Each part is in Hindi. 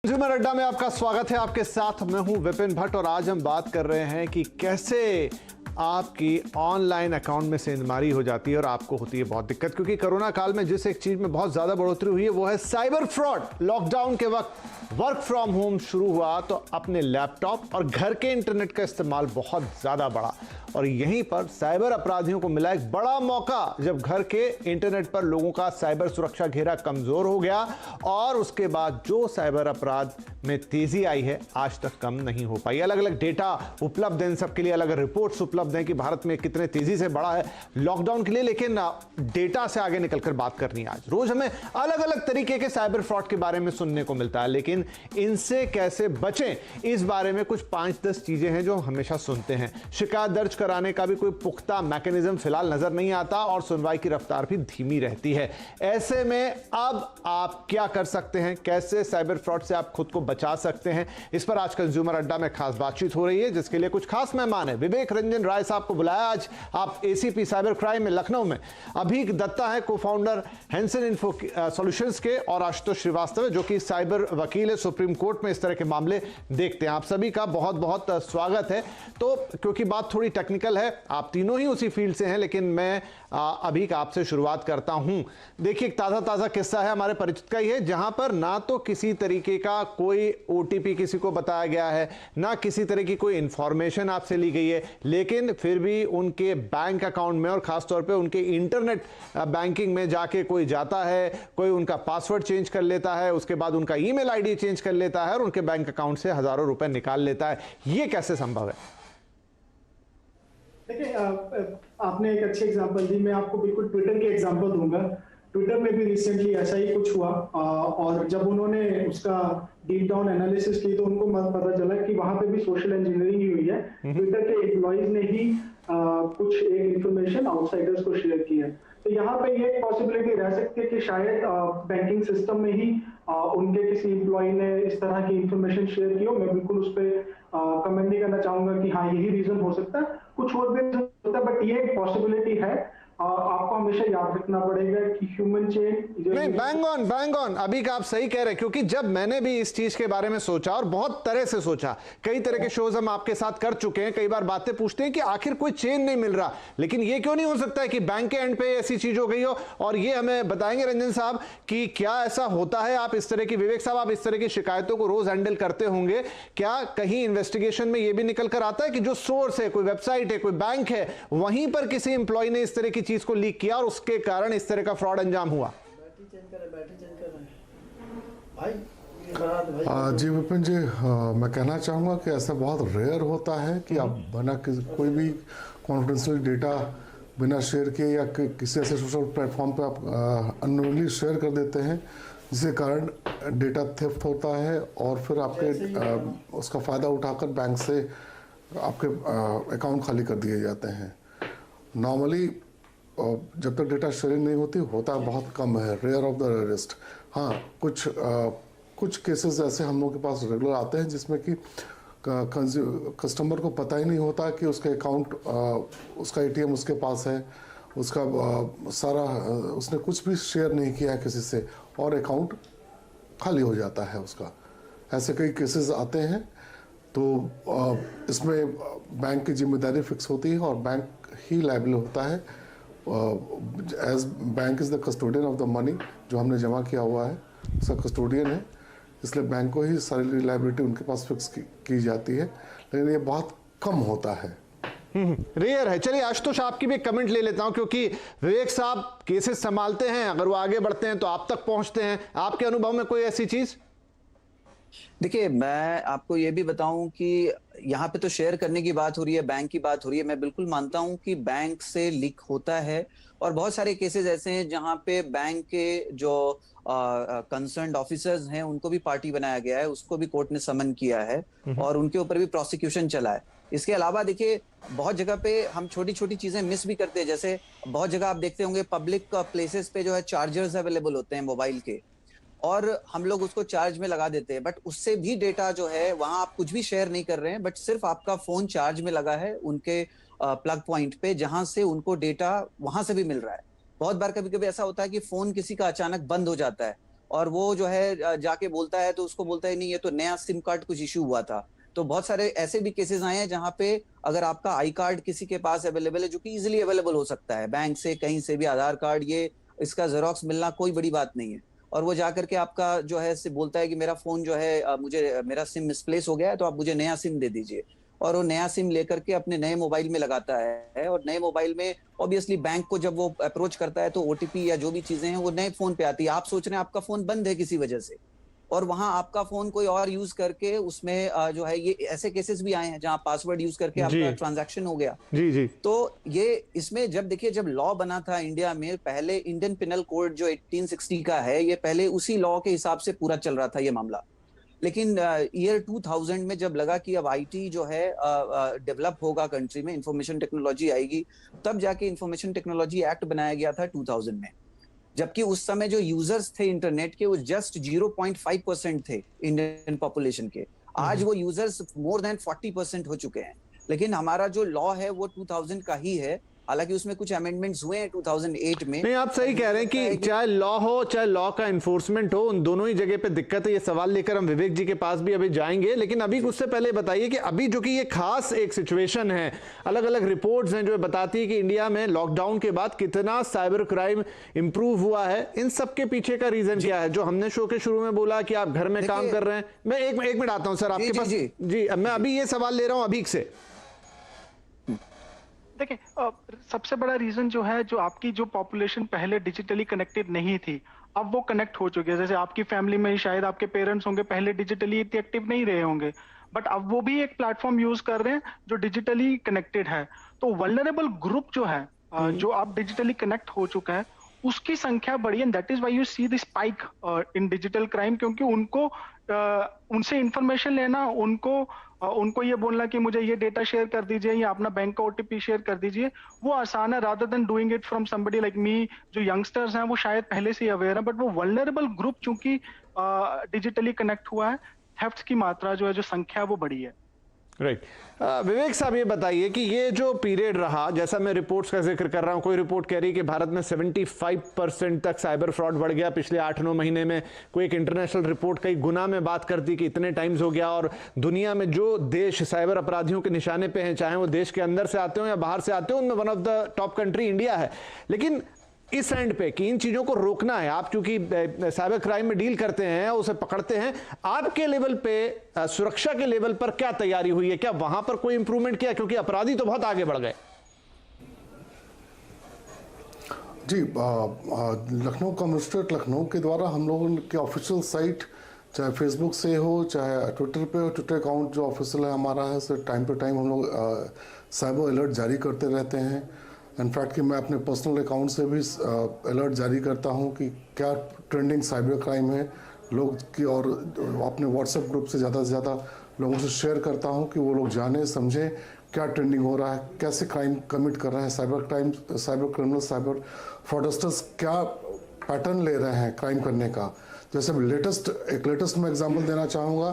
कंज्यूमर अड्डा में आपका स्वागत है। आपके साथ मैं हूं विपिन भट्ट और आज हम बात कर रहे हैं कि कैसे आपकी ऑनलाइन अकाउंट में सेंधमारी हो जाती है और आपको होती है बहुत दिक्कत, क्योंकि कोरोना काल में जिस एक चीज में बहुत ज्यादा बढ़ोतरी हुई है वो है साइबर फ्रॉड। लॉकडाउन के वक्त वर्क फ्रॉम होम शुरू हुआ तो अपने लैपटॉप और घर के इंटरनेट का इस्तेमाल बहुत ज्यादा बढ़ा और यहीं पर साइबर अपराधियों को मिला एक बड़ा मौका, जब घर के इंटरनेट पर लोगों का साइबर सुरक्षा घेरा कमजोर हो गया और उसके बाद जो साइबर अपराध में तेजी आई है आज तक कम नहीं हो पाई। अलग अलग डेटा उपलब्ध है इन सबके लिए, अलग अलग रिपोर्ट्स उपलब्ध हैं कि भारत में कितने तेजी से बढ़ा है लॉकडाउन के लिए, लेकिन डेटा से आगे निकलकर बात करनी है। आज रोज हमें अलग अलग तरीके के साइबर फ्रॉड के बारे में सुनने को मिलता है, लेकिन इनसे कैसे बचें इस बारे में कुछ 5-10 चीजें हैं जो हमेशा सुनते हैं। शिकायत दर्ज कराने का भी कोई पुख्ता मैकेनिज्म फिलहाल नजर नहीं आता और सुनवाई की रफ्तार भी धीमी रहती है। ऐसे में अब आप क्या कर सकते हैं, कैसे साइबर फ्रॉड से आप खुद को बचा सकते हैं, इस पर आज कंज्यूमर अड्डा में खास बातचीत हो रही है, जिसके लिए कुछ खास मेहमान है। विवेक रंजन राय साहब को बुलाया आज, आप एसीपी साइबर क्राइम में लखनऊ में। अभीक दत्ता है को-फाउंडर हेंसन इन्फो सॉल्यूशंस के, और आशुतोष श्रीवास्तव है जो कि साइबर वकील है, सुप्रीम कोर्ट में इस तरह के मामले देखते हैं। आप सभी का बहुत बहुत स्वागत है। तो क्योंकि बात थोड़ी टेक्निकल है, आप तीनों ही उसी फील्ड से हैं, लेकिन मैं अभी आपसे शुरुआत करता हूं। देखिए, एक ताजा किस्सा है, हमारे परिचित का ही है, जहां पर ना तो किसी तरीके का कोई ओटीपी किसी को बताया गया है, ना किसी तरह की कोई इंफॉर्मेशन आपसे ली गई है, लेकिन फिर भी उनके बैंक अकाउंट में और खासतौर पे उनके इंटरनेट बैंकिंग में जाके कोई जाता है, कोई उनका पासवर्ड चेंज कर लेता है, उसके बाद उनका ईमेल आईडी चेंज कर लेता है और उनके बैंक अकाउंट से हजारों रुपए निकाल लेता है। ये कैसे संभव है? देखिए, आपने एक अच्छी एग्जांपल दी, मैं आपको बिल्कुल ट्विटर के एग्जांपल दूंगा। ट्विटर में भी रिसेंटली ऐसा ही कुछ हुआ और जब उन्होंने उसका डीप डाउन एनालिसिस की तो उनको पता चला कि वहां पे भी सोशल इंजीनियरिंग ही हुई है। ट्विटर के एम्प्लॉइज ने ही कुछ एक इंफॉर्मेशन आउटसाइडर्स को शेयर की है। तो यहाँ पे ये पॉसिबिलिटी रह सकती है कि शायद बैंकिंग सिस्टम में ही उनके किसी एम्प्लॉय ने इस तरह की इंफॉर्मेशन शेयर की हो। मैं बिल्कुल उस पर कमेंट नहीं करना चाहूंगा कि हाँ यही रीजन हो सकता है, कुछ और भी रीजन होता है, बट ये एक पॉसिबिलिटी है। आपको हमेशा याद रखना पड़ेगा कि ह्यूमन चेन नहीं, बैंग ऑन अभी का आप सही कह रहे हैं, क्योंकि जब मैंने भी इस चीज के बारे में सोचा और बहुत तरह से सोचा, कई तरह के शोज हम आपके साथ कर चुके हैं, कई बार बातें पूछते हैं कि आखिर कोई चेन नहीं मिल रहा, लेकिन ये क्यों नहीं हो सकता है कि बैंक के एंड पे ऐसी चीज हो गई हो। और ये हमें बताएंगे रंजन साहब कि क्या ऐसा होता है। आप इस तरह की, विवेक साहब आप इस तरह की शिकायतों को रोज हैंडल करते होंगे, क्या कहीं इन्वेस्टिगेशन में ये भी निकल कर आता है कि जो सोर्स है, कोई वेबसाइट है, कोई बैंक है, वहीं पर किसी एम्प्लॉय ने इस तरह की चीज को लीक किया और उसके कारण इस तरह का फ्रॉड अंजाम हुआ? जी विपिन जी, मैं कहना चाहूँगा कि ऐसा बहुत रेयर होता है कि आप बिना कोई भी कॉन्फिडेंशियल डेटा बिना शेयर किए या किसी ऐसे सोशल प्लेटफॉर्म पे आप अननोनली शेयर कर देते हैं, जिसके कारण डेटा थेफ्ट होता है और फिर आपके उसका फ़ायदा उठाकर बैंक से आपके अकाउंट खाली कर दिए जाते हैं। नॉर्मली जब तक डेटा शेयरिंग नहीं होती, होता बहुत कम है, रेयर ऑफ द रेयरेस्ट। हाँ, कुछ केसेस ऐसे हम लोग के पास रेगुलर आते हैं जिसमें कि कस्टमर को पता ही नहीं होता कि उसका अकाउंट, उसका एटीएम उसके पास है, उसका सारा, उसने कुछ भी शेयर नहीं किया है किसी से और अकाउंट खाली हो जाता है उसका। ऐसे कई केसेस आते हैं। तो इसमें बैंक की जिम्मेदारी फिक्स होती है और बैंक ही लायबल होता है, as bank is the custodian of the money. जो हमने जमा किया हुआ है उसका कस्टोडियन है, इसलिए बैंक को ही सारी लायबिलिटी उनके पास फिक्स की जाती है, लेकिन ये बहुत कम होता है, रेयर है। चलिए आशुतोष, आपकी भी कमेंट ले लेता हूं, क्योंकि विवेक साहब केसेस संभालते हैं, अगर वो आगे बढ़ते हैं तो आप तक पहुंचते हैं। आपके अनुभव में कोई ऐसी चीज? देखिए, मैं आपको ये भी बताऊं कि यहाँ पे तो शेयर करने की बात हो रही है, बैंक की बात हो रही है। मैं बिल्कुल मानता हूं कि बैंक से लीक होता है और बहुत सारे केसेस ऐसे हैं जहां पे बैंक के जो कंसर्न्ड ऑफिसर्स हैं उनको भी पार्टी बनाया गया है, उसको भी कोर्ट ने समन किया है और उनके ऊपर भी प्रोसिक्यूशन चला है। इसके अलावा देखिए, बहुत जगह पे हम छोटी छोटी चीजें मिस भी करते हैं। जैसे बहुत जगह आप देखते होंगे पब्लिक प्लेसेस पे जो है चार्जर्स अवेलेबल होते हैं मोबाइल के, और हम लोग उसको चार्ज में लगा देते हैं, बट उससे भी डेटा जो है, वहां आप कुछ भी शेयर नहीं कर रहे हैं, बट सिर्फ आपका फोन चार्ज में लगा है उनके प्लग पॉइंट पे, जहां से उनको डेटा वहां से भी मिल रहा है। बहुत बार कभी कभी ऐसा होता है कि फोन किसी का अचानक बंद हो जाता है और वो जो है जाके बोलता है तो उसको बोलता है नहीं ये तो नया सिम कार्ड कुछ इश्यू हुआ था। तो बहुत सारे ऐसे भी केसेस आए हैं जहां पे अगर आपका आई कार्ड किसी के पास अवेलेबल है, जो कि इजीली अवेलेबल हो सकता है बैंक से कहीं से भी, आधार कार्ड ये इसका जेरोक्स मिलना कोई बड़ी बात नहीं है, और वो जाकर के आपका जो है बोलता है कि मेरा फोन जो है मुझे मेरा सिम मिसप्लेस हो गया है तो आप मुझे नया सिम दे दीजिए, और वो नया सिम लेकर के अपने नए मोबाइल में लगाता है, और नए मोबाइल में ऑब्वियसली बैंक को जब वो अप्रोच करता है तो ओटीपी या जो भी चीजें हैं वो नए फोन पे आती है। आप सोच रहे हैं आपका फोन बंद है किसी वजह से, और वहां आपका फोन कोई और यूज करके उसमें जो है ये ऐसे केसेस भी आए हैं जहां पासवर्ड यूज करके आपका ट्रांजैक्शन हो गया। जी जी। तो ये इसमें जब देखिए जब लॉ बना था इंडिया में, पहले इंडियन पिनल कोड जो 1860 का है, ये पहले उसी लॉ के हिसाब से पूरा चल रहा था ये मामला। लेकिन ईयर 2000 में जब लगा कि अब आईटी जो है डेवलप होगा कंट्री में, इंफॉर्मेशन टेक्नोलॉजी आएगी, तब जाके इंफॉर्मेशन टेक्नोलॉजी एक्ट बनाया गया था 2000 में। जबकि उस समय जो यूजर्स थे इंटरनेट के वो जस्ट 0.5% थे इंडियन पॉपुलेशन के। आज वो यूजर्स मोर देन 40% हो चुके हैं। लेकिन हमारा जो लॉ है वो 2000 का ही है, हालांकि उसमें कुछ अमेंडमेंट्स हुए हैं 2008 में। नहीं, आप सही कह रहे हैं कि चाहे लॉ हो चाहे लॉ का इन्फोर्समेंट हो, उन दोनों ही जगह पे दिक्कत है। ये सवाल लेकर हम विवेक जी के पास भी अभी जाएंगे, लेकिन अभी उससे पहले बताइए कि अभी जो कि ये खास एक सिचुएशन है, अलग अलग रिपोर्ट्स हैं जो बताती है कि इंडिया में लॉकडाउन के बाद कितना साइबर क्राइम इंप्रूव हुआ है। इन सब के पीछे का रीजन क्या है? जो हमने शो के शुरू में बोला कि आप घर में काम कर रहे हैं, मैं एक मिनट आता हूं सर आपके पास। जी, मैं अभी ये सवाल ले रहा हूं अभी से। देखिए, सबसे बड़ा रीजन जो है, जो आपकी जो पॉपुलेशन पहले डिजिटली कनेक्टेड नहीं थी, अब वो कनेक्ट हो चुकी है। जैसे आपकी फैमिली में ही शायद आपके पेरेंट्स होंगे, पहले डिजिटली इतने एक्टिव नहीं रहे होंगे, बट अब वो भी एक प्लेटफॉर्म यूज कर रहे हैं जो डिजिटली कनेक्टेड है। तो वल्नरेबल ग्रुप जो है, जो आप डिजिटली कनेक्ट हो चुका है, उसकी संख्या बढ़ी, and that is why you see the spike in digital crime. क्योंकि उनको उनसे इंफॉर्मेशन लेना, उनको ये बोलना कि मुझे ये डेटा शेयर कर दीजिए या अपना बैंक का ओटीपी शेयर कर दीजिए, वो आसान है rather than doing it from somebody like me. जो यंगस्टर्स हैं वो शायद पहले से ही अवेयर है, बट वो वल्नरेबल ग्रुप चूंकि डिजिटली कनेक्ट हुआ है, थेफ्ट की मात्रा जो है, जो संख्या वो बढ़ी है। राइट। विवेक साहब ये बताइए कि ये जो पीरियड रहा, जैसा मैं रिपोर्ट्स का जिक्र कर रहा हूं, कोई रिपोर्ट कह रही है कि भारत में 75% तक साइबर फ्रॉड बढ़ गया पिछले 8-9 महीने में। कोई एक इंटरनेशनल रिपोर्ट कई गुना में बात करती कि इतने टाइम्स हो गया। और दुनिया में जो देश साइबर अपराधियों के निशाने पे हैं, चाहे वो देश के अंदर से आते हो या बाहर से आते हो, उनमें one of the top country India है। लेकिन इस एंड पे कि इन चीजों को रोकना है, आप चूंकि साइबर क्राइम में डील करते हैं, उसे पकड़ते हैं, आपके लेवल पे सुरक्षा के लेवल पर क्या तैयारी हुई है? क्या वहां पर कोई इंप्रूवमेंट किया? क्योंकि अपराधी तो बहुत आगे बढ़ गए। जी, लखनऊ कमिश्नरेट लखनऊ के द्वारा हम लोगों के ऑफिशियल साइट, चाहे फेसबुक से हो चाहे ट्विटर पे हो, ट्विटर अकाउंट जो ऑफिशियल है हमारा है, सर टाइम टू टाइम हम लोग साइबर अलर्ट जारी करते रहते हैं। इनफैक्ट कि मैं अपने पर्सनल अकाउंट से भी अलर्ट जारी करता हूं कि क्या ट्रेंडिंग साइबर क्राइम है लोग की, और अपने व्हाट्सएप ग्रुप से ज़्यादा लोगों से शेयर करता हूं कि वो लोग जाने समझें क्या ट्रेंडिंग हो रहा है, कैसे क्राइम कमिट कर रहे हैं, साइबर क्रिमिनल, साइबर फ्रॉडस्टर्स क्या पैटर्न ले रहे हैं क्राइम करने का। जैसे लेटेस्ट मैं एग्जांपल देना चाहूँगा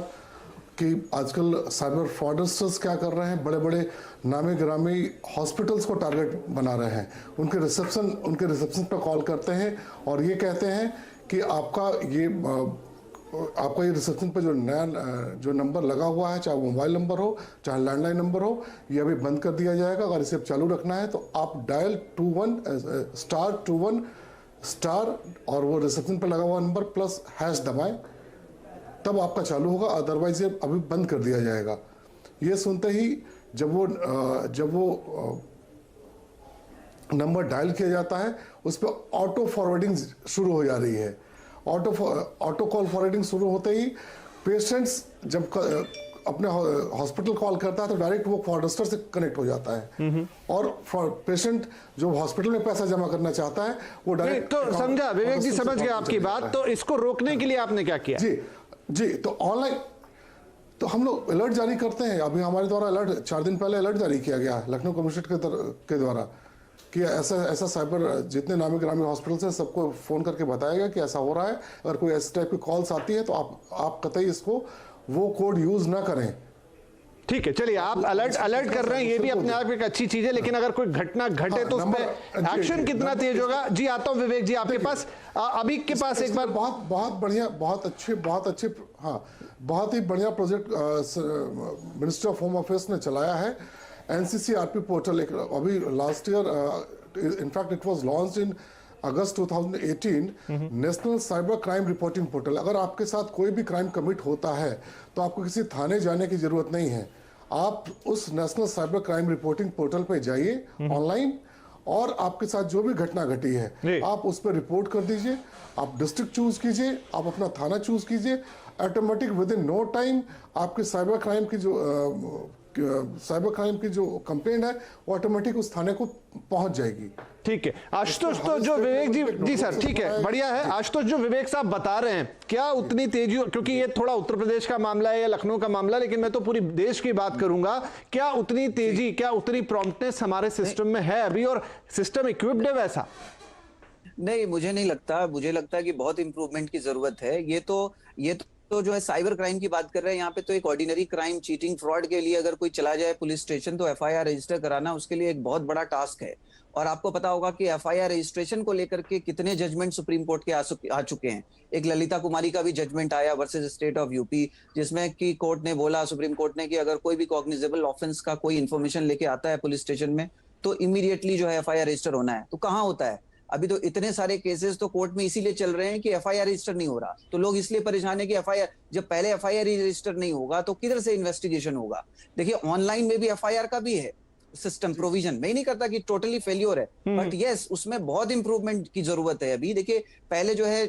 कि आजकल साइबर फ्रॉडस्टर्स क्या कर रहे हैं, बड़े बड़े नामी गिरामी हॉस्पिटल्स को टारगेट बना रहे हैं। उनके रिसेप्शन पर कॉल करते हैं और ये कहते हैं कि आपका ये रिसेप्शन पर जो नंबर लगा हुआ है, चाहे मोबाइल नंबर हो चाहे लैंडलाइन नंबर हो, ये अभी बंद कर दिया जाएगा। अगर इसे चालू रखना है तो आप डायल 21* और वो रिसेप्शन पर लगा हुआ नंबर प्लस हैश दबाएं, तब आपका चालू होगा, अदरवाइज ये अभी बंद कर दिया जाएगा। ये सुनते ही जब वो नंबर डायल किया जाता है, उस पर ऑटो फॉरवर्डिंग शुरू हो जा रही है। ऑटो कॉल फॉरवर्डिंग शुरू होते ही पेशेंट्स जब अपने हॉस्पिटल कॉल करता है तो डायरेक्ट वो फ्रॉडस्टर से कनेक्ट हो जाता है, और पेशेंट जो हॉस्पिटल में पैसा जमा करना चाहता है वो डायरेक्ट। तो समझा विवेक जी, समझ गया आपकी बात। तो इसको रोकने के लिए आपने क्या किया? जी, तो ऑनलाइन तो हम लोग अलर्ट जारी करते हैं। अभी हमारे द्वारा अलर्ट 4 दिन पहले अलर्ट जारी किया गया लखनऊ कमिश्नरेट के द्वारा कि ऐसा साइबर जितने नामी ग्रामी हॉस्पिटल्स हैं सबको फ़ोन करके बताया गया कि ऐसा हो रहा है। अगर कोई ऐसे टाइप की कॉल्स आती है तो आप कतई इसको वो कोड यूज़ ना करें, ठीक है, चलिए आप अलर्ट कर रहे हैं, ये भी अपने आप एक अच्छी चीज है, लेकिन अगर कोई घटना घटे तो उस पर एक्शन कितना तेज होगा? जी आता हूं विवेक जी आपके पास, अभी के पास एक बार। बहुत बढ़िया, बहुत अच्छे, हाँ, बहुत ही बढ़िया project ministry of home affairs ने चलाया है। NCCRP पोर्टल एक अभी last year, in fact it was launched in August 2018, national cyber crime reporting portal. अगर आपके साथ कोई भी क्राइम कमिट होता है तो आपको किसी थाने जाने की जरूरत नहीं है, आप उस national cyber crime reporting portal पे जाइए ऑनलाइन, और आपके साथ जो भी घटना घटी है आप उस पर रिपोर्ट कर दीजिए। आप डिस्ट्रिक्ट चूज कीजिए, आप अपना थाना चूज कीजिए, automatic within no time आपके साइबर क्राइम की जो कंप्लेंट है वो ऑटोमेटिक उस थाने को पहुंच जाएगी। ठीक है आशुतोष, तो जो विवेक जी सर ठीक है, बढ़िया है आशुतोष, जो विवेक साहब बता रहे हैं क्या उतनी तेजी, क्योंकि ये थोड़ा उत्तर प्रदेश का मामला है या लखनऊ का मामला, लेकिन मैं तो पूरी देश की बात करूंगा, क्या उतनी तेजी, क्या उतनी प्रॉम्प्टनेस हमारे सिस्टम में है अभी, और सिस्टम इक्विप्ड है वैसा? नहीं, मुझे नहीं लगता। मुझे लगता है कि बहुत इंप्रूवमेंट की जरूरत है। ये तो जो है साइबर क्राइम की बात कर रहे हैं यहाँ पे, तो एक ऑर्डिनरी क्राइम, चीटिंग, फ्रॉड के लिए अगर कोई चला जाए पुलिस स्टेशन तो FIR रजिस्टर कराना उसके लिए एक बहुत बड़ा टास्क है। और आपको पता होगा कि FIR रजिस्ट्रेशन को लेकर के कितने जजमेंट सुप्रीम कोर्ट के आ चुके हैं। एक ललिता कुमारी का भी जजमेंट आया वर्सेस स्टेट ऑफ यूपी, जिसमें कि कोर्ट ने बोला, सुप्रीम कोर्ट ने, कि अगर कोई भी कॉग्निजेबल ऑफेंस का कोई इन्फॉर्मेशन लेके आता है पुलिस स्टेशन में तो इमीडिएटली जो है FIR रजिस्टर होना है। तो कहाँ होता है अभी? तो इतने सारे केसेस तो कोर्ट में इसीलिए चल रहे हैं कि FIR रजिस्टर नहीं हो रहा, तो लोग इसलिए परेशान है कि FIR, जब पहले FIR रजिस्टर नहीं होगा तो किधर से इन्वेस्टिगेशन होगा? देखिए ऑनलाइन में भी FIR का भी है सिस्टम प्रोविजन, मैं नहीं करता कि टोटली फेल्योर है, बट यस उसमें बहुत इंप्रूवमेंट की जरूरत है। अभी देखिए पहले जो है,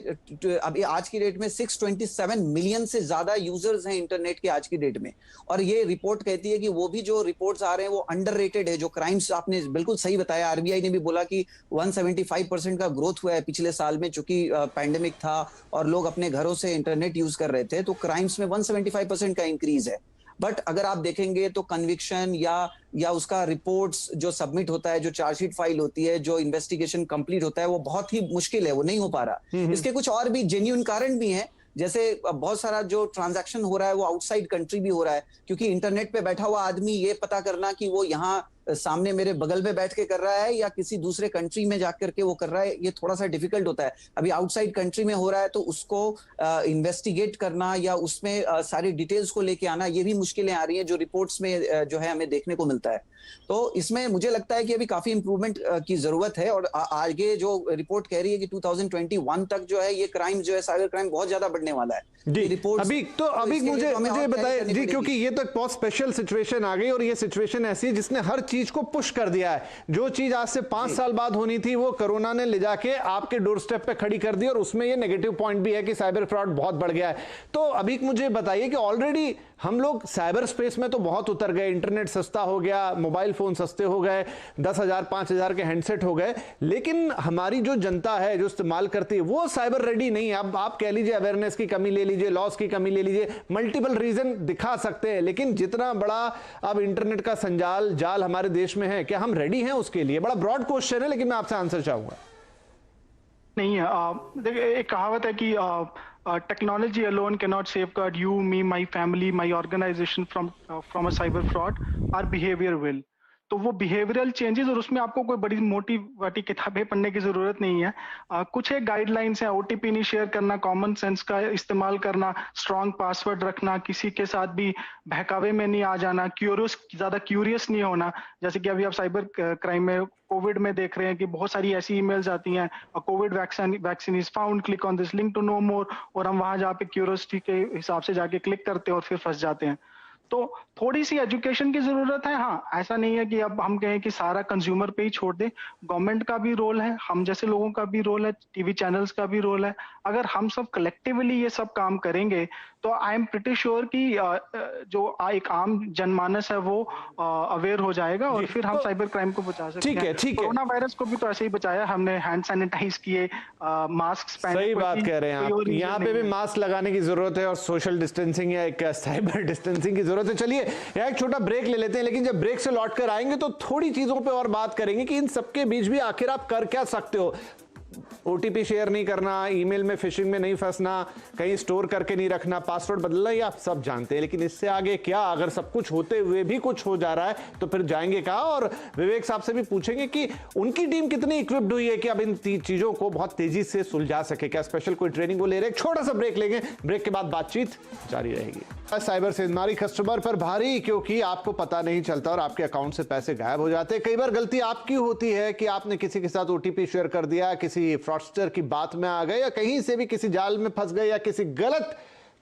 अभी आज की डेट में 627 मिलियन से ज्यादा यूजर्स हैं इंटरनेट के आज की डेट में, और ये रिपोर्ट कहती है कि वो भी जो रिपोर्ट्स आ रहे हैं वो अंडररेटेड है। जो क्राइम्स, आपने बिल्कुल सही बताया, RBI ने भी बोला कि 175% का ग्रोथ हुआ है पिछले साल में, चूंकि पैंडेमिक था और लोग अपने घरों से इंटरनेट यूज कर रहे थे, तो क्राइम्स में 175% का इंक्रीज है। बट अगर आप देखेंगे तो कन्विक्शन या उसका रिपोर्ट्स जो सबमिट होता है, जो चार्जशीट फाइल होती है, जो इन्वेस्टिगेशन कंप्लीट होता है, वो बहुत ही मुश्किल है, वो नहीं हो पा रहा। इसके कुछ और भी जेन्युइन कारण भी हैं, जैसे बहुत सारा जो ट्रांजैक्शन हो रहा है वो आउटसाइड कंट्री भी हो रहा है, क्योंकि इंटरनेट पे बैठा हुआ आदमी ये पता करना कि वो यहाँ सामने मेरे बगल में बैठ के कर रहा है या किसी दूसरे कंट्री में जाकर के वो कर रहा है, ये थोड़ा सा डिफिकल्ट होता है। अभी आउटसाइड कंट्री में हो रहा है तो उसको इन्वेस्टिगेट करना या उसमें सारी डिटेल्स को लेके आना, ये भी मुश्किलें आ रही हैं जो रिपोर्ट्स में जो है हमें देखने को मिलता है। तो इसमें मुझे लगता है कि अभी काफी इंप्रूवमेंट की जरूरत है, और आगे जो रिपोर्ट कह रही है कि 2021 तक जो है ये क्राइम जो है, साइबर क्राइम बहुत ज्यादा बढ़ने वाला है। रिपोर्ट अभी मुझे बताए जी, क्योंकि ये तो एक बहुत स्पेशल सिचुएशन आ गई, और ये सिचुएशन ऐसी है जिसने हर चीज को पुश कर दिया है। जो चीज आज से 5 साल बाद होनी थी वो कोरोना ने ले जाके आपके डोर स्टेप पे खड़ी कर दी, और उसमें ये नेगेटिव पॉइंट भी है कि साइबर फ्रॉड बहुत बढ़ गया है। तो अभी मुझे बताइए कि ऑलरेडी हम लोग साइबर स्पेस में तो बहुत उतर गए, इंटरनेट सस्ता हो गया, मोबाइल फोन सस्ते हो गए, 10,000 5,000 के हैंडसेट हो गए, लेकिन हमारी जो जनता है जो इस्तेमाल करती है वो साइबर रेडी नहीं है। अब आप कह लीजिए अवेयरनेस की कमी ले लीजिए, लॉस की कमी ले लीजिए, मल्टीपल रीजन दिखा सकते हैं, लेकिन जितना बड़ा अब इंटरनेट का जाल हमारे देश में है, क्या हम रेडी हैं उसके लिए? बड़ा ब्रॉड क्वेश्चन है, लेकिन मैं आपसे आंसर चाहूंगा। नहीं है, देखिए एक कहावत है कि technology alone cannot safeguard you, me, my family, my organization from a cyber fraud. Our behavior will. तो वो बिहेवियरल चेंजेस, और उसमें आपको कोई बड़ी मोटी वाटी किताबें पढ़ने की जरूरत नहीं है। कुछ एक गाइडलाइंस है, OTP नहीं शेयर करना, कॉमन सेंस का इस्तेमाल करना, स्ट्रॉन्ग पासवर्ड रखना, किसी के साथ भी बहकावे में नहीं आ जाना, ज्यादा क्यूरियस नहीं होना। जैसे कि अभी आप साइबर क्राइम में कोविड में देख रहे हैं कि बहुत सारी ऐसी ईमेल्स आती हैं, COVID vaccine is found, click on this link to know more, और हम वहां जाके क्यूरियोसिटी के हिसाब से जाके क्लिक करते हैं और फिर फंस जाते हैं। तो थोड़ी सी एजुकेशन की जरूरत है। हाँ, ऐसा नहीं है कि अब हम कहें कि सारा कंज्यूमर पे ही छोड़ दें, गवर्नमेंट का भी रोल है, हम जैसे लोगों का भी रोल है, टीवी चैनल्स का भी रोल है। अगर हम सब कलेक्टिवली ये सब काम करेंगे तो आई एम प्रिटी श्योर कि जो एक आम जनमानस है वो अवेयर हो जाएगा, और फिर हम साइबर क्राइम को बचा सकते हैं। ठीक है। कोरोना वायरस को भी तो ऐसे ही बचाया हमने, हैंड सैनिटाइज किए, मास्क पहने। सही बात कह रहे हैं आप, यहाँ पे भी मास्क लगाने की जरूरत है, और सोशल डिस्टेंसिंग या एक साइबर डिस्टेंसिंग की जरूरत है। चलिए एक छोटा ब्रेक ले लेते हैं, लेकिन जब ब्रेक से लौट कर आएंगे तो थोड़ी चीजों पे और बात करेंगे कि इन सबके बीच भी आखिर आप कर क्या सकते हो। ओटीपी शेयर नहीं करना, ईमेल में फिशिंग में नहीं फंसना, कहीं स्टोर करके नहीं रखना, पासवर्ड बदलना, ये आप सब जानते हैं। लेकिन इससे आगे क्या? अगर सब कुछ होते हुए भी कुछ हो जा रहा है तो फिर जाएंगे कहाँ? और विवेक साहब से भी पूछेंगे कि उनकी टीम कितनी इक्विप्ड हुई है कि अब इन चीजों को बहुत तेजी से सुलझा सके। क्या स्पेशल कोई ट्रेनिंग वो ले रहे हैं? छोटा सा ब्रेक लेंगे, ब्रेक के बाद बातचीत जारी रहेगी। साइबर सेंधमारी कस्टमर पर भारी, क्योंकि आपको पता नहीं चलता और आपके अकाउंट से पैसे गायब हो जाते हैं। कई बार गलती आपकी होती है कि आपने किसी के साथ ओटीपी शेयर कर दिया, किसी फ्रॉडस्टर की बात में आ गए, या कहीं से भी किसी जाल में फंस गए, या किसी गलत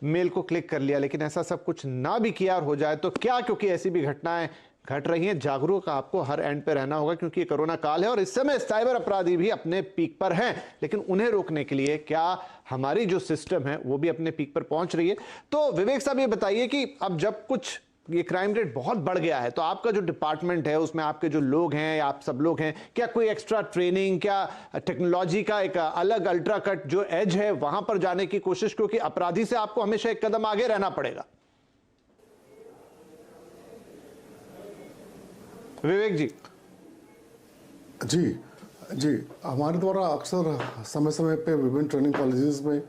मेल को क्लिक कर लिया। लेकिन ऐसा सब कुछ ना भी किया हो जाए तो क्या? क्योंकि ऐसी भी घटनाएं घट रही हैं। जागरूक आपको हर एंड पे रहना होगा, क्योंकि ये कोरोना काल है और इस समय साइबर अपराधी भी अपने पीक पर हैं। लेकिन उन्हें रोकने के लिए क्या हमारी जो सिस्टम है वो भी अपने पीक पर पहुंच रही है? तो विवेक साहब ये बताइए कि अब जब कुछ ये क्राइम रेट बहुत बढ़ गया है तो आपका जो डिपार्टमेंट है उसमें आपके जो लोग हैं, आप सब लोग हैं, क्या कोई एक्स्ट्रा ट्रेनिंग, क्या टेक्नोलॉजी का एक अलग अल्ट्रा कट जो एज है वहां पर जाने की कोशिश? क्योंकि अपराधी से आपको हमेशा एक कदम आगे रहना पड़ेगा। विवेक जी। जी हमारे द्वारा अक्सर समय समय पे विभिन्न ट्रेनिंग कॉलेजेस में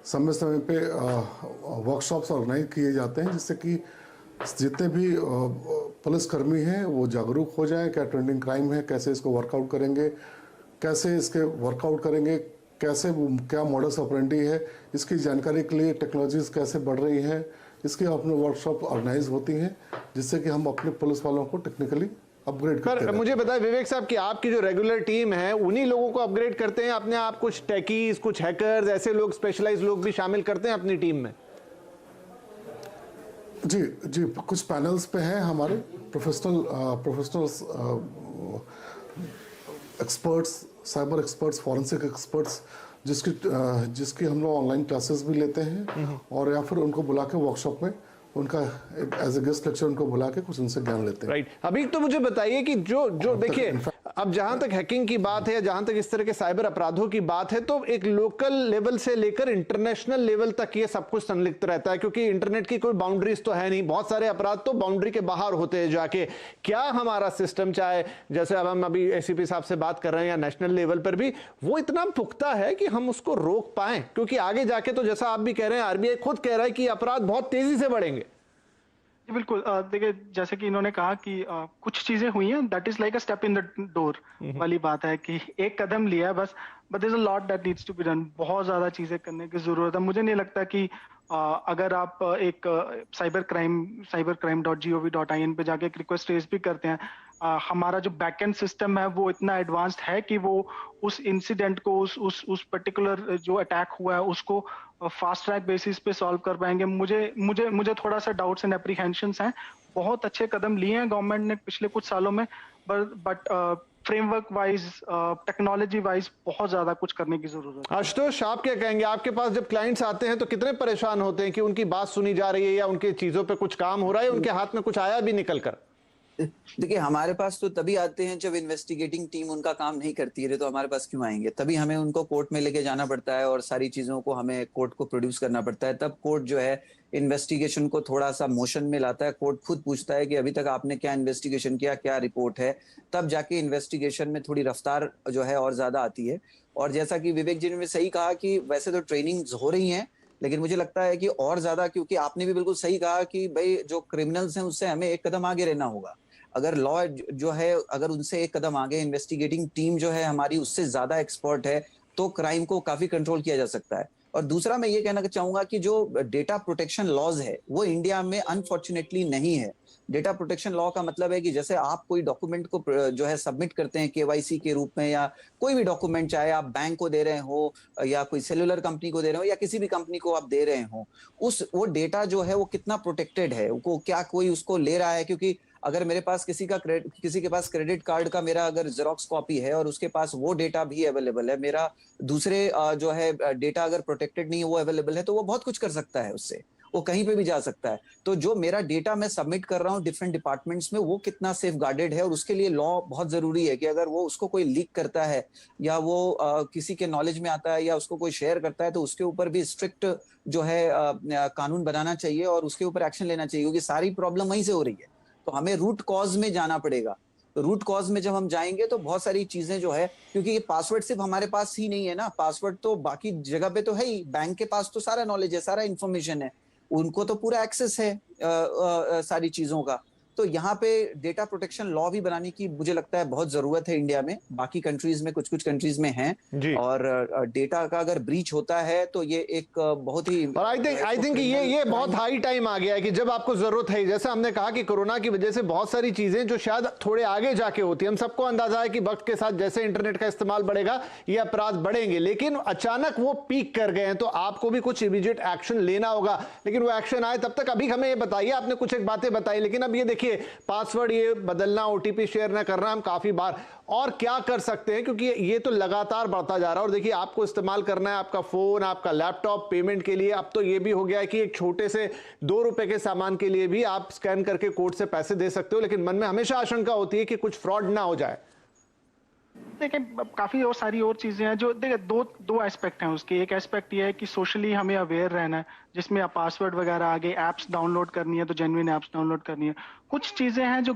समय समय पे वर्कशॉप्स ऑर्गेनाइज किए जाते हैं, जिससे कि जितने भी पुलिसकर्मी हैं वो जागरूक हो जाएं। क्या ट्रेंडिंग क्राइम है, कैसे इसको वर्कआउट करेंगे, कैसे इसके वर्कआउट करेंगे, कैसे क्या मॉडस ऑपरेंडी है, इसकी जानकारी के लिए टेक्नोलॉजीज कैसे बढ़ रही हैं, इसके अपने वर्कशॉप ऑर्गेनाइज होती हैं, जिससे कि हम अपने पुलिस वालों को टेक्निकली अपग्रेड करते हैं। मुझे बताएं विवेक साहब कि आपकी जो रेगुलर टीम है उन्हीं लोगों को अपग्रेड करते हैं अपने आप? कुछ टेकीज, कुछ हैकर्स, ऐसे लोग, स्पेशलाइज लोग भी शामिल करते हैं अपनी टीम में? जी कुछ पैनल्स पे हैं हमारे professionals, experts, cyber experts, forensic experts, जिसकी हम लोग ऑनलाइन क्लासेस भी लेते हैं, और या फिर उनको बुला के वर्कशॉप में उनका एज ए गेस्ट लेक्चर उनको बुला के कुछ उनसे ज्ञान लेते हैं। राइट। अभी तो मुझे बताइए कि जो देखिए, अब जहां तक हैकिंग की बात है, जहां तक इस तरह के साइबर अपराधों की बात है, तो एक लोकल लेवल से लेकर इंटरनेशनल लेवल तक ये सब कुछ संलिप्त रहता है, क्योंकि इंटरनेट की कोई बाउंड्रीज तो है नहीं। बहुत सारे अपराध तो बाउंड्री के बाहर होते हैं जाके। क्या हमारा सिस्टम, चाहे जैसे अब हम अभी एसीपी साहब से बात कर रहे हैं या नेशनल लेवल पर भी, वो इतना पुख्ता है कि हम उसको रोक पाए? क्योंकि आगे जाके तो जैसा आप भी कह रहे हैं, आरबीआई खुद कह रहा है कि अपराध बहुत तेजी से बढ़ेंगे। जी बिल्कुल। देखिए, जैसे कि इन्होंने कहा कि कुछ चीजें हुई हैं, that is like a step in the door वाली बात है कि एक कदम लिया है बस, but there is a lot that needs to be done. बहुत ज्यादा चीजें करने की जरूरत है। मुझे नहीं लगता कि अगर आप एक cybercrime.gov.in पे जाके एक रिक्वेस्ट रेज भी करते हैं, हमारा जो बैकएंड सिस्टम है वो इतना एडवांस्ड है कि वो उस इंसिडेंट को, उस पर्टिकुलर जो अटैक हुआ है उसको फास्ट ट्रैक बेसिस पे सॉल्व कर पाएंगे। मुझे थोड़ा सा डाउट्स एंड एप्रीहेंशंस हैं। बहुत अच्छे कदम लिए हैं गवर्नमेंट ने पिछले कुछ सालों में, but framework wise, technology wise बहुत ज्यादा कुछ करने की जरूरत है। आशुतोष, आप क्या कहेंगे? आपके पास जब क्लाइंट्स आते हैं तो कितने परेशान होते हैं कि उनकी बात सुनी जा रही है, या उनकी चीजों पे कुछ काम हो रहा है, उनके हाथ में कुछ आया भी निकल कर? देखिए, हमारे पास तो तभी आते हैं जब इन्वेस्टिगेटिंग टीम उनका काम नहीं करती है, तो हमारे पास क्यों आएंगे? तभी हमें उनको कोर्ट में लेके जाना पड़ता है और सारी चीजों को हमें कोर्ट को प्रोड्यूस करना पड़ता है। तब कोर्ट जो है इन्वेस्टिगेशन को थोड़ा सा मोशन में लाता है। कोर्ट खुद पूछता है कि अभी तक आपने क्या इन्वेस्टिगेशन किया, क्या रिपोर्ट है। तब जाके इन्वेस्टिगेशन में थोड़ी रफ्तार जो है और ज्यादा आती है। और जैसा कि विवेक जी ने सही कहा कि वैसे तो ट्रेनिंग्स हो रही हैं, लेकिन मुझे लगता है कि और ज्यादा, क्योंकि आपने भी बिल्कुल सही कहा कि भाई जो क्रिमिनल्स हैं उससे हमें एक कदम आगे रहना होगा। अगर लॉ जो है, अगर उनसे एक कदम आगे इन्वेस्टिगेटिंग टीम जो है हमारी उससे ज्यादा एक्सपर्ट है, तो क्राइम को काफी कंट्रोल किया जा सकता है। और दूसरा मैं ये कहना चाहूंगा कि जो डेटा प्रोटेक्शन लॉज है वो इंडिया में अनफॉर्चुनेटली नहीं है। डेटा प्रोटेक्शन लॉ का मतलब है कि जैसे आप कोई डॉक्यूमेंट को जो है सबमिट करते हैं केवाईसी के रूप में, या कोई भी डॉक्यूमेंट, चाहे आप बैंक को दे रहे हो या कोई सेलुलर कंपनी को दे रहे हो या किसी भी कंपनी को आप दे रहे हो, वो डेटा जो है वो कितना प्रोटेक्टेड है, वो क्या कोई उसको ले रहा है? क्योंकि अगर मेरे पास किसी के पास क्रेडिट कार्ड का मेरा अगर जेरोक्स कॉपी है और उसके पास वो डेटा भी अवेलेबल है, मेरा दूसरे जो है डेटा अगर प्रोटेक्टेड नहीं है वो अवेलेबल है, तो वो बहुत कुछ कर सकता है उससे, वो कहीं पे भी जा सकता है। तो जो मेरा डेटा मैं सबमिट कर रहा हूँ डिफरेंट डिपार्टमेंट्स में, वो कितना सेफ गार्डेड है, और उसके लिए लॉ बहुत जरूरी है कि अगर वो उसको कोई लीक करता है या वो किसी के नॉलेज में आता है या उसको कोई शेयर करता है, तो उसके ऊपर भी स्ट्रिक्ट जो है कानून बनाना चाहिए और उसके ऊपर एक्शन लेना चाहिए, क्योंकि सारी प्रॉब्लम वहीं से हो रही है। तो हमें रूट कॉज में जाना पड़ेगा। रूट कॉज में जब हम जाएंगे तो बहुत सारी चीजें जो है, क्योंकि ये पासवर्ड सिर्फ हमारे पास ही नहीं है ना, पासवर्ड तो बाकी जगह पे तो है ही, बैंक के पास तो सारा नॉलेज है, सारा इंफॉर्मेशन है, उनको तो पूरा एक्सेस है सारी चीजों का। तो यहाँ पे डेटा प्रोटेक्शन लॉ भी बनाने की मुझे लगता है बहुत जरूरत है इंडिया में, बाकी कंट्रीज में कुछ कंट्रीज में है, और डेटा का अगर ब्रीच होता है तो ये एक बहुत ही, और आई थिंक ये बहुत हाई टाइम आ गया है कि जब आपको जरूरत है, जैसे हमने कहा कि कोरोना की वजह से बहुत सारी चीजें जो शायद थोड़े आगे जाके होती है, हम सबको अंदाजा है कि वक्त के साथ जैसे इंटरनेट का इस्तेमाल बढ़ेगा ये अपराध बढ़ेंगे, लेकिन अचानक वो पीक कर गए हैं, तो आपको भी कुछ इमीडिएट एक्शन लेना होगा। लेकिन वो एक्शन आए तब तक अभी हमें ये बताइए, आपने कुछ एक बातें बताई, लेकिन अब ये देखिए पासवर्ड ये बदलना, ओटीपी शेयर ना करना हम काफी बार, और क्या कर सकते हैं, क्योंकि ये तो लगातार बढ़ता जा रहा है। और देखिए आपको इस्तेमाल करना है आपका फोन, आपका लैपटॉप पेमेंट के लिए, अब तो ये भी हो गया है कि एक छोटे से 2 रुपए के सामान के लिए भी आप स्कैन करके कोड से पैसे दे सकते हो, लेकिन मन में हमेशा आशंका होती है कि कुछ फ्रॉड ना हो जाए। देखिए काफी और सारी और चीजें हैं जो, देखिए दो एस्पेक्ट हैं उसके। एक एस्पेक्ट ये है कि सोशली हमें अवेयर रहना है, जिसमें आप पासवर्ड वगैरह आगे एप्स डाउनलोड करनी है तो जेन्युइन एप्स डाउनलोड करनी है। कुछ चीजें हैं जो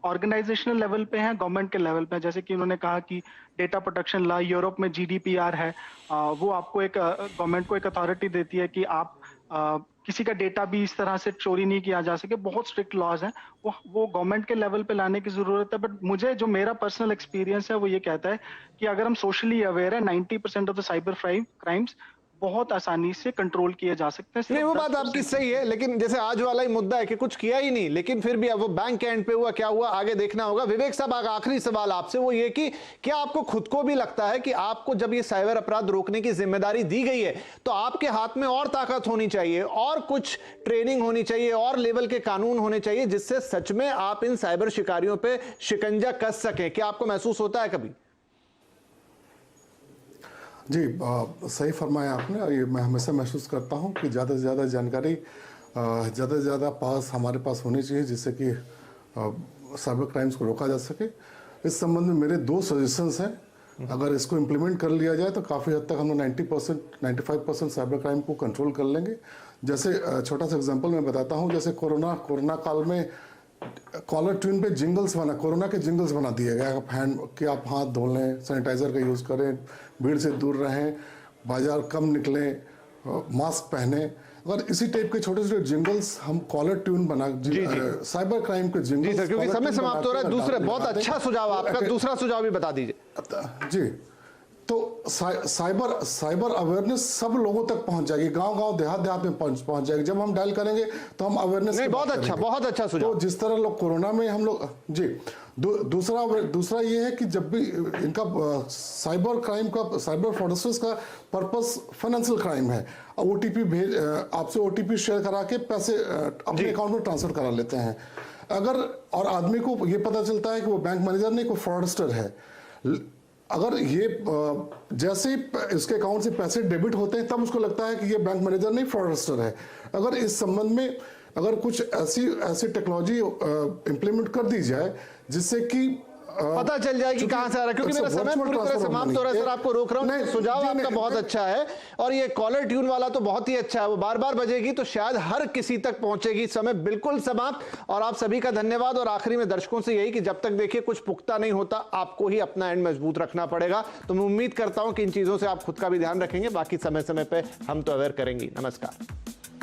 ऑर्गेनाइजेशनल लेवल पे हैं, गवर्नमेंट के लेवल पे, जैसे कि उन्होंने कहा कि डेटा प्रोटेक्शन लॉ, यूरोप में GDPR है, वो आपको एक गवर्नमेंट को एक अथॉरिटी देती है कि आप किसी का डेटा भी इस तरह से चोरी नहीं किया जा सके। बहुत स्ट्रिक्ट लॉज हैं, वो गवर्नमेंट के लेवल पे लाने की जरूरत है। बट मुझे जो मेरा पर्सनल एक्सपीरियंस है वो ये कहता है कि अगर हम सोशली अवेयर है, 90% ऑफ द साइबर क्राइम्स बहुत आसानी से कंट्रोल किए जा सकते हैं। नहीं, वो बात आपकी सही है, लेकिन जैसे आज वाला ही मुद्दा है कि कुछ किया ही नहीं, लेकिन फिर भी अब वो बैंक के एंड पे हुआ, क्या हुआ आगे देखना होगा। विवेक साहब, आखिरी सवाल आपसे वो ये कि क्या आपको खुद को भी लगता है कि आपको जब ये साइबर अपराध रोकने की जिम्मेदारी दी गई है तो आपके हाथ में और ताकत होनी चाहिए, और कुछ ट्रेनिंग होनी चाहिए, और लेवल के कानून होने चाहिए, जिससे सच में आप इन साइबर शिकारियों पे शिकंजा कस सकें? क्या आपको महसूस होता है कभी? जी, सही फरमाया आपने। और ये मैं हमेशा महसूस करता हूँ कि ज़्यादा से ज़्यादा जानकारी ज़्यादा से ज़्यादा हमारे पास होनी चाहिए, जिससे कि साइबर क्राइम्स को रोका जा सके। इस संबंध में मेरे 2 सजेशंस हैं। अगर इसको इम्प्लीमेंट कर लिया जाए तो काफ़ी हद तक हम लोग 95% साइबर क्राइम को कंट्रोल कर लेंगे। जैसे छोटा सा एग्जांपल मैं बताता हूँ। जैसे कोरोना काल में कॉलर ट्यून पे जिंगल्स कोरोना के जिंगल्स बना दिए गए कि आप हाथ धो लें, सैनिटाइजर का यूज़ करें, भीड़ से दूर रहें, बाजार कम निकलें, मास्क पहने। अगर इसी टाइप के छोटे छोटे जिंगल्स हम कॉलर ट्यून बना साइबर क्राइम के जिंगल्स। जी सर, क्योंकि समय समाप्त हो रहा है। दूसरे बहुत अच्छा सुझाव आपका, दूसरा सुझाव भी बता दीजिए। जी, तो साइबर अवेयरनेस सब लोगों तक पहुंच जाएगी, गांव देहात में पहुंच जाएगी। जब हम डायल करेंगे तो हम अवेयरनेस। नहीं, बहुत अच्छा सुझाव। तो जिस तरह लोग कोरोना में हम लोग जी, दूसरा ये है कि जब भी इनका साइबर क्राइम का, साइबर फ्रॉडस्टर्स का पर्पस फाइनेंशियल क्राइम है। OTP आपसे OTP शेयर करा के पैसे अपने अकाउंट में ट्रांसफर करा लेते हैं। अगर और आदमी को ये पता चलता है कि वो बैंक मैनेजर नहीं, कोई फ्रॉडस्टर है, अगर ये जैसे ही इसके अकाउंट से पैसे डेबिट होते हैं तब उसको लगता है कि ये बैंक मैनेजर नहीं फ्रॉडस्टर है। अगर इस संबंध में अगर कुछ ऐसी टेक्नोलॉजी इम्प्लीमेंट कर दी जाए जिससे कि पता चल जाए कि कहां से आ रहा है। क्योंकि मेरा समय पूरी तरह समाप्त हो रहा है सर, आपको रोक रहा हूं। सुझाव आपका बहुत अच्छा है, और ये कॉलर ट्यून वाला तो बहुत ही अच्छा है। वो बार बार बजेगी तो शायद हर किसी तक पहुंचेगी। समय बिल्कुल समाप्त, और आप सभी का धन्यवाद। और आखिरी में दर्शकों से यही कि जब तक देखिए कुछ पुख्ता नहीं होता, आपको ही अपना एंड मजबूत रखना पड़ेगा। तो मैं उम्मीद करता हूं कि इन चीजों से आप खुद का भी ध्यान रखेंगे। बाकी समय समय पे हम तो अवेयर करेंगे। नमस्कार।